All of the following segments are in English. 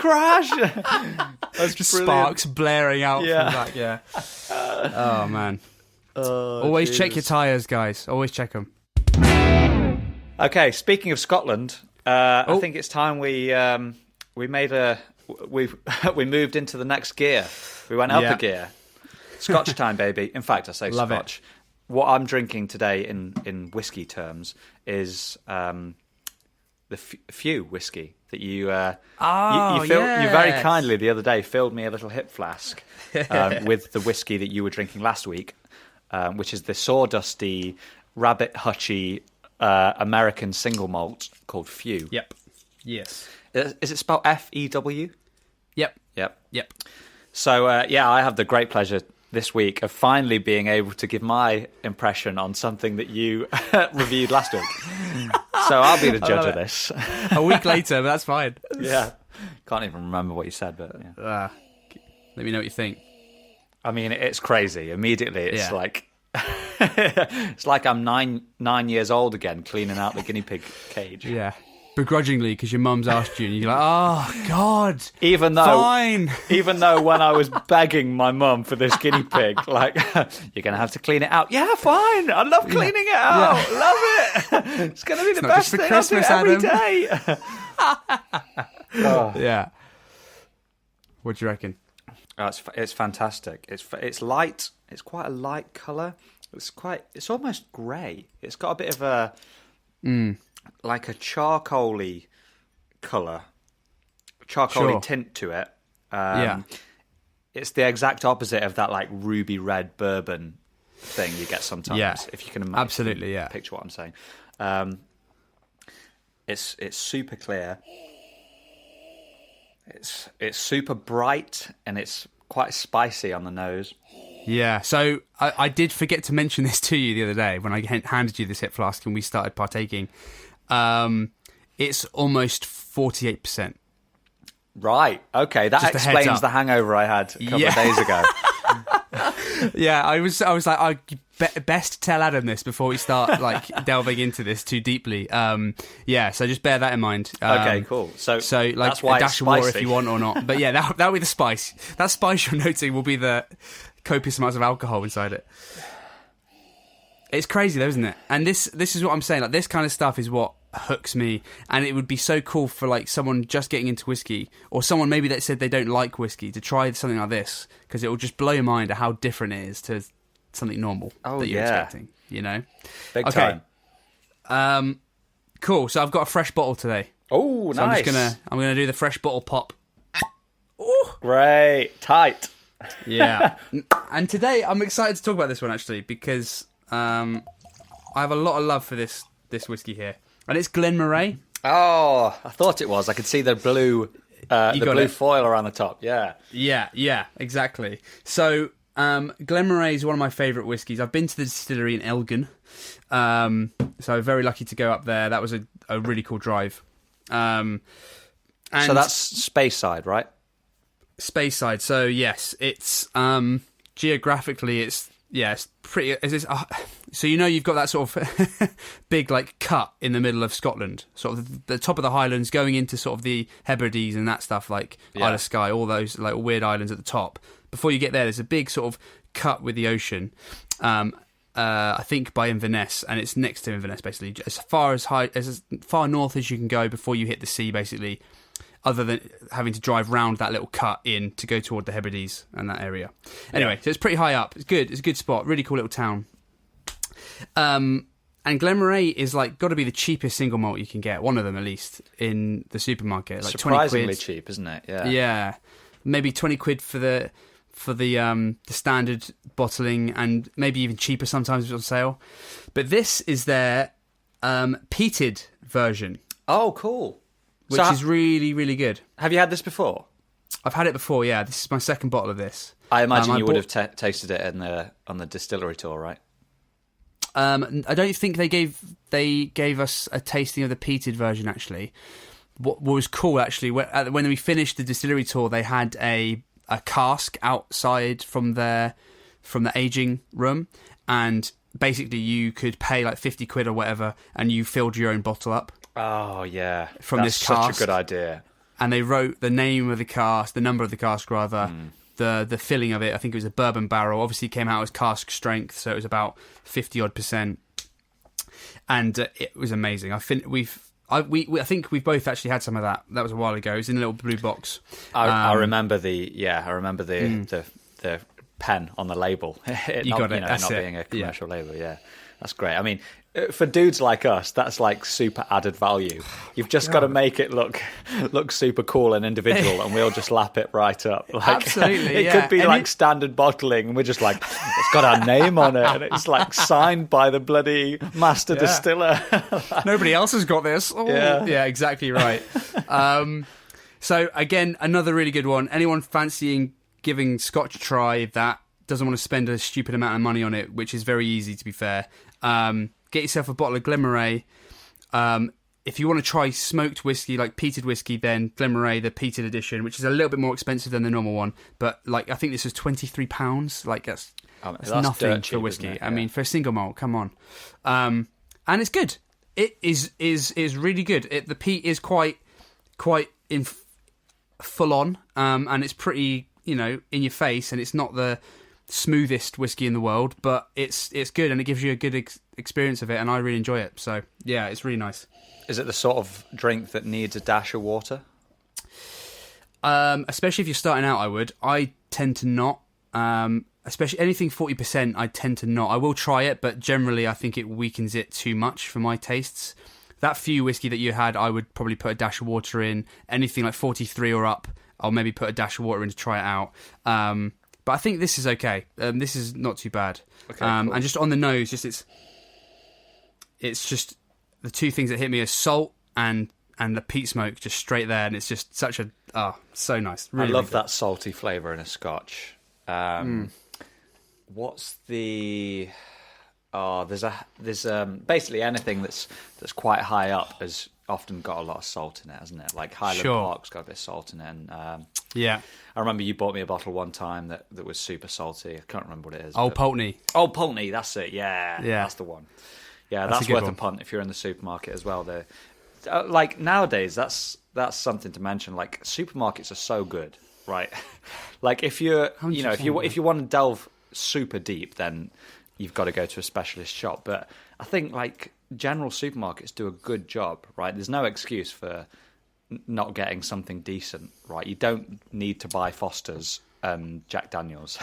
crash. That's just brilliant. sparks blaring out from that. Yeah. Oh man. Always check your tyres, guys. Always check them. Okay, speaking of Scotland, I think it's time we moved into the next gear. We went up a gear. Scotch time, baby. In fact, I say Love Scotch. It. What I'm drinking today in whiskey terms is the Few whiskey that you very kindly the other day filled me a little hip flask with the whiskey that you were drinking last week, which is the sawdusty, rabbit hutchy American single malt called Few. Yep. Yes. Is it spelled Few? Yep. Yep. So, I have the great pleasure this week of finally being able to give my impression on something that you reviewed last week. So I'll be the judge of this. A week later, but that's fine. Yeah. Can't even remember what you said, but yeah. Let me know what you think. I mean, it's crazy. Immediately, it's like... it's like I'm nine years old again, cleaning out the guinea pig cage. Yeah. Begrudgingly, because your mum's asked you, and you're like, oh, God, even though when I was begging my mum for this guinea pig, like, you're going to have to clean it out. Yeah, fine. I love cleaning it out. Yeah. Love it. It's going to be the best thing Christmas, I do every day. Yeah. What do you reckon? Oh, it's fantastic. It's light. It's quite a light colour. It's almost grey. It's got a bit of a... like a charcoaly colour, tint to it. It's the exact opposite of that like ruby red bourbon thing you get sometimes. Yeah, if you can imagine, absolutely, yeah. Picture what I'm saying. It's super clear. It's super bright and it's quite spicy on the nose. Yeah, so I did forget to mention this to you the other day when I handed you this hip flask and we started partaking. It's almost 48%. Right, okay, that just explains the hangover I had a couple of days ago. Yeah, I was like, best tell Adam this before we start like delving into this too deeply. So just bear that in mind. Okay, cool. So like that's why a dash of water if you want or not. But yeah, that'll be the spice. That spice you're noting will be the copious amounts of alcohol inside it. It's crazy though, isn't it? And this is what I'm saying. Like this kind of stuff is what hooks me, and it would be so cool for like someone just getting into whiskey, or someone maybe that said they don't like whiskey, to try something like this, because it will just blow your mind at how different it is to something normal that you're expecting. You know, big time. Cool. So I've got a fresh bottle today. Oh, so nice. I'm gonna do the fresh bottle pop. Ooh. Great, tight. Yeah. And today I'm excited to talk about this one actually, because I have a lot of love for this whiskey here, and it's Glenmorangie. Oh, I thought it was. I could see the blue foil around the top. Yeah, exactly. So Glenmorangie is one of my favourite whiskies. I've been to the distillery in Elgin, so very lucky to go up there. That was a really cool drive. And so that's Speyside, right? Speyside. So yes, it's geographically it's pretty. So you've got that sort of big like cut in the middle of Scotland, sort of the top of the Highlands, going into sort of the Hebrides and that stuff, like Isle of Skye, all those like weird islands at the top. Before you get there's a big sort of cut with the ocean. I think by Inverness, and it's next to Inverness basically, as far north as you can go before you hit the sea, basically. Other than having to drive round that little cut in to go toward the Hebrides and that area. Anyway, so it's pretty high up. It's good. It's a good spot. Really cool little town. And Glenmorangie is like got to be the cheapest single malt you can get. One of them at least in the supermarket. Like surprisingly 20 quid. Cheap, isn't it? Yeah. Yeah, maybe 20 quid for the standard bottling, and maybe even cheaper sometimes if it's on sale. But this is their peated version. Oh, cool. Which is really, really good. Have you had this before? I've had it before, yeah. This is my second bottle of this. I imagine you would have tasted it on the distillery tour, right? I don't think they gave us a tasting of the peated version, actually. What was cool, actually, when we finished the distillery tour, they had a cask outside from the aging room, and basically you could pay like 50 quid or whatever, and you filled your own bottle up. Oh, yeah. That's such a good idea. and they wrote the name of the cask, the number of the cask rather, the filling of it. I think it was a bourbon barrel. Obviously, it came out as cask strength, so it was about 50-odd%, and it was amazing. I think we've both actually had some of that. That was a while ago. It was in a little blue box. I remember the pen on the label. Not being a commercial label. Yeah, that's great. I mean, for dudes like us, that's like super added value. You've just got to make it look super cool and individual, and we'll just lap it right up. Like, absolutely, it could be like standard bottling, and we're just like, it's got our name on it, and it's like signed by the bloody master distiller. Nobody else has got this. Oh. Yeah, exactly right. So again, another really good one. Anyone fancying giving Scotch a try that doesn't want to spend a stupid amount of money on it, which is very easy to be fair. Get yourself a bottle of Glenmorangie. If you want to try smoked whiskey, like peated whiskey, then Glenmorangie, the peated edition, which is a little bit more expensive than the normal one. But like, I think this was £23. Like that's nothing for whiskey. Yeah. I mean, for a single malt, come on. And it's good. It is really good. The peat is quite in full on, and it's pretty, in your face, and it's not the smoothest whiskey in the world, but it's good, and it gives you a good experience of it, and I really enjoy it. So yeah, it's really nice. Is it the sort of drink that needs a dash of water? Especially if you're starting out, I tend to not. Especially anything 40%, I tend to not. I will try it, but generally I think it weakens it too much for my tastes. That few whiskey that you had, I would probably put a dash of water in. Anything like 43 or up, I'll maybe put a dash of water in to try it out. But I think this is okay. This is not too bad. Okay, cool. And just on the nose, it's just the two things that hit me are salt and the peat smoke, just straight there, and it's just such so nice. Really, I love really that salty flavour in a Scotch. What's the? There's basically anything that's quite high up has often got a lot of salt in it, hasn't it? Like Highland Park's got a bit of salt in it, and yeah. I remember you bought me a bottle one time that was super salty. I can't remember what it is. Old Pulteney. Old Pulteney, that's it. Yeah, that's the one. Yeah, that's worth a punt if you're in the supermarket as well. Like nowadays, that's something to mention. Like supermarkets are so good, right? Like if you're, if you want to delve super deep, then you've got to go to a specialist shop. But I think like general supermarkets do a good job, right? There's no excuse for not getting something decent, right? You don't need to buy Foster's and Jack Daniels.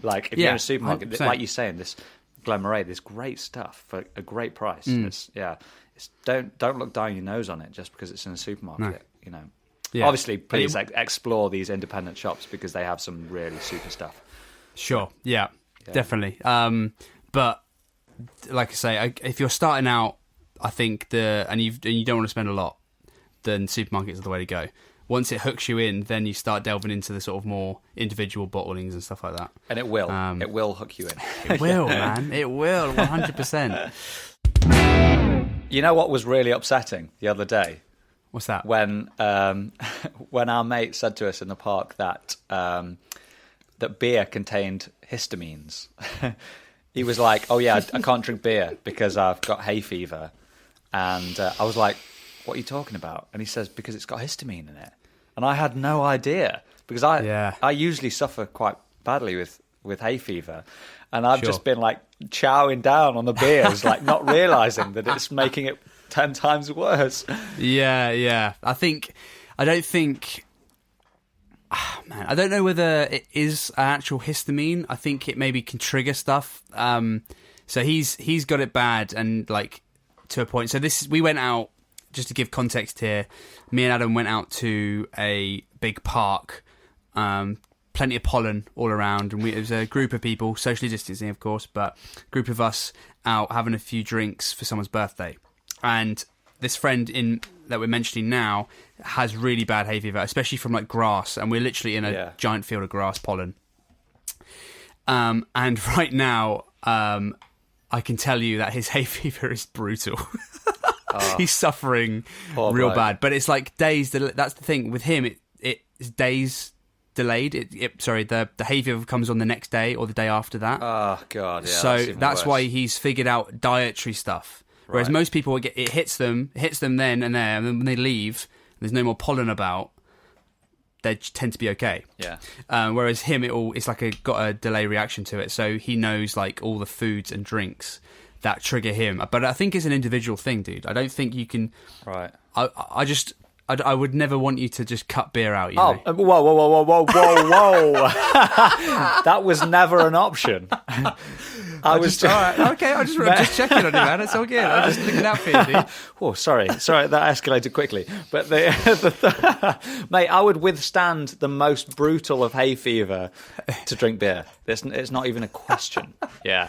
Like if you're in a supermarket, 100%. Like you're saying, this Glenmorangie, there's great stuff for a great price. Don't look down your nose on it just because it's in a supermarket. No. Yeah. Obviously, please explore these independent shops because they have some really super stuff. Sure, yeah. Definitely. But like I say, if you're starting out, I think and you don't want to spend a lot, then supermarkets are the way to go. Once it hooks you in, then you start delving into the sort of more individual bottlings and stuff like that. And it will. It will hook you in. It will, man. It will, 100%. You know what was really upsetting the other day? What's that? When our mate said to us in the park that beer contained histamines. He was like, "Oh yeah, I can't drink beer because I've got hay fever," and I was like, "What are you talking about?" And he says, "Because it's got histamine in it." And I had no idea because I usually suffer quite badly with hay fever, and I've just been like chowing down on the beers, like not realizing that it's making it 10 times worse. Yeah. I don't know whether it is an actual histamine. I think it maybe can trigger stuff. So he's got it bad and like to a point. So we went out, just to give context here. Me and Adam went out to a big park, plenty of pollen all around, and it was a group of people, socially distancing, of course, but a group of us out having a few drinks for someone's birthday. And this friend that we're mentioning now has really bad hay fever, especially from like grass, and we're literally in a giant field of grass pollen. And right now, I can tell you that his hay fever is brutal. He's suffering real bad, but it's like days. That's the thing with him. It's days delayed. The hay fever comes on the next day or the day after that. Oh god! Yeah, so that's why he's figured out dietary stuff. Whereas most people, it hits them then and there, and then when they leave, there's no more pollen about. they tend to be okay. Yeah. Whereas him, it's like got a delay reaction to it, so he knows like all the foods and drinks that trigger him. But I think it's an individual thing, dude. I don't think you can. Right. I would never want you to just cut beer out. You know? Whoa! That was never an option. I was okay. I'm just checking on you, man. It's all good. I'm just looking out for you, dude. Oh, sorry, that escalated quickly. But mate, I would withstand the most brutal of hay fever to drink beer. It's not even a question. Yeah.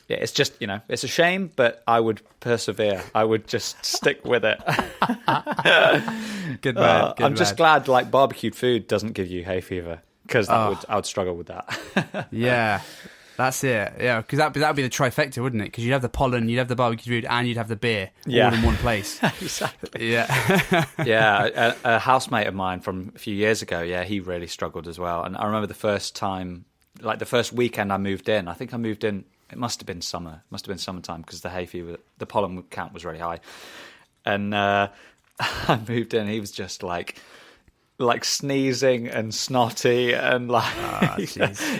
Yeah, it's just, it's a shame, but I would persevere. I would just stick with it. Good man. I'm just glad, like, barbecued food doesn't give you hay fever, because I would struggle with that. Yeah, that's it. Yeah, because that'd be the trifecta, wouldn't it? Because you'd have the pollen, you'd have the barbecued food, and you'd have the beer all in one place. Exactly. Yeah. Yeah, a housemate of mine from a few years ago, he really struggled as well. And I remember the first time, like the first weekend I moved in, it must have been summertime, because the hay fever, the pollen count was really high. And I moved in, he was just like sneezing and snotty, and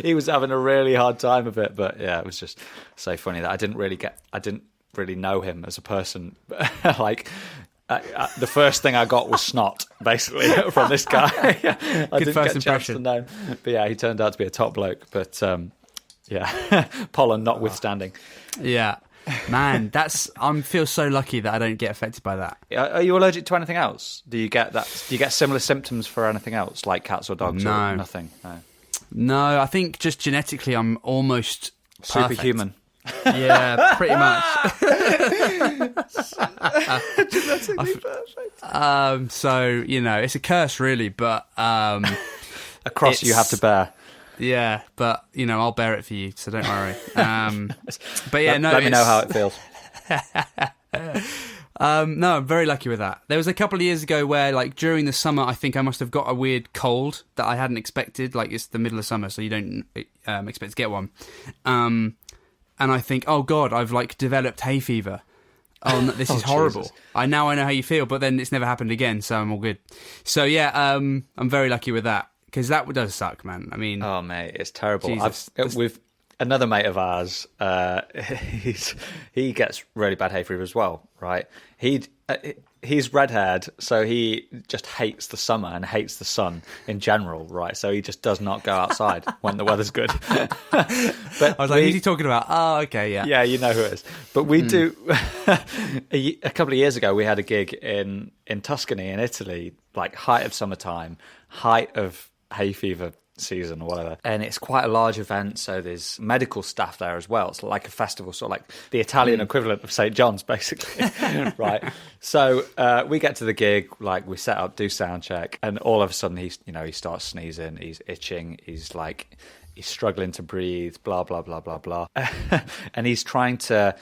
he was having a really hard time of it. But yeah, it was just so funny that I didn't really know him as a person. Like, the first thing I got was snot, basically, from this guy. I didn't get a chance to know. But yeah, he turned out to be a top bloke. But pollen notwithstanding. Yeah, man, I feel so lucky that I don't get affected by that. Are you allergic to anything else? Do you get similar symptoms for anything else, like cats or dogs? No. Or nothing. No, I think just genetically I'm almost superhuman. Yeah, pretty much. Genetically perfect. So it's a curse, really, but a cross you have to bear. Yeah, but I'll bear it for you, so don't worry. But yeah, let me know how it feels. No, I'm very lucky with that. There was a couple of years ago where, like, during the summer, I think I must have got a weird cold that I hadn't expected. Like, it's the middle of summer, so you don't expect to get one. And I think, oh God, I've like developed hay fever. Oh, no, this is horrible. Jesus. I know how you feel, but then it's never happened again, so I'm all good. So yeah, I'm very lucky with that. Because that does suck, man. I mean... Oh, mate, it's terrible. Jesus. With another mate of ours, he gets really bad hay fever as well, right? He's red-haired, so he just hates the summer and hates the sun in general, right? So he just does not go outside when the weather's good. But I was like, who's he talking about? Oh, okay, yeah. Yeah, you know who it is. But we do... a couple of years ago, we had a gig in Tuscany in Italy, like height of summertime, height of hay fever season or whatever, and it's quite a large event, so there's medical staff there as well. It's like a festival, sort of like the Italian equivalent of St. John's, basically. Right, so we get to the gig, like we set up, do sound check, and all of a sudden he starts sneezing, he's itching, he's struggling to breathe, blah blah blah blah blah. And he's trying to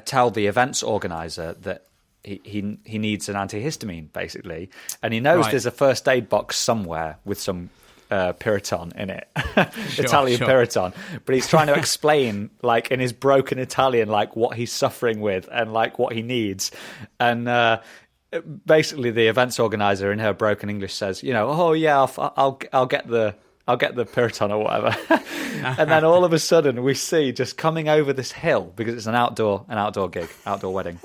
tell the events organizer that he needs an antihistamine, basically, and he knows there's a first aid box somewhere with some Piriton in it, Italian Piriton, but he's trying to explain, like in his broken Italian, like what he's suffering with and like what he needs, and basically the events organizer in her broken English says, oh yeah, I'll get the Piriton or whatever. And then all of a sudden we see, just coming over this hill, because it's an outdoor gig, outdoor wedding,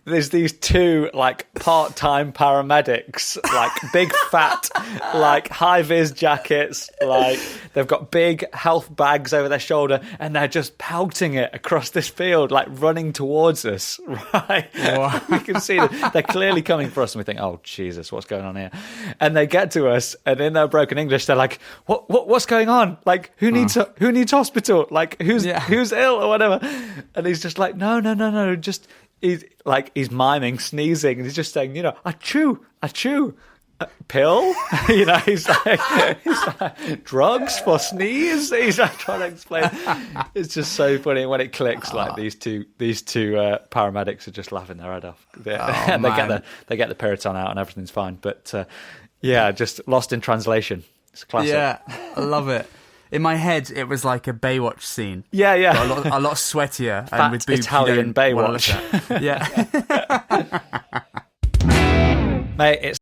there's these two like part-time paramedics, like big fat, like high-vis jackets, like they've got big health bags over their shoulder, and they're just pelting it across this field, like running towards us, right? Wow. We can see that they're clearly coming for us, and we think, oh Jesus, what's going on here? And they get to us, and in their broken English, they're like, what's going on? Like, who needs hospital? Like, who's ill or whatever? And he's just like, no, just he's miming sneezing, and he's just saying, achoo, pill. He's like drugs for sneeze. He's like trying to explain. It's just so funny when it clicks. Like these two paramedics are just laughing their head off, and they get the Piriton out, and everything's fine. But just lost in translation. It's classic. Yeah, I love it. In my head, it was like a Baywatch scene. Yeah. A lot sweatier. Fat and with boobs Italian Baywatch. Yeah. Mate, it's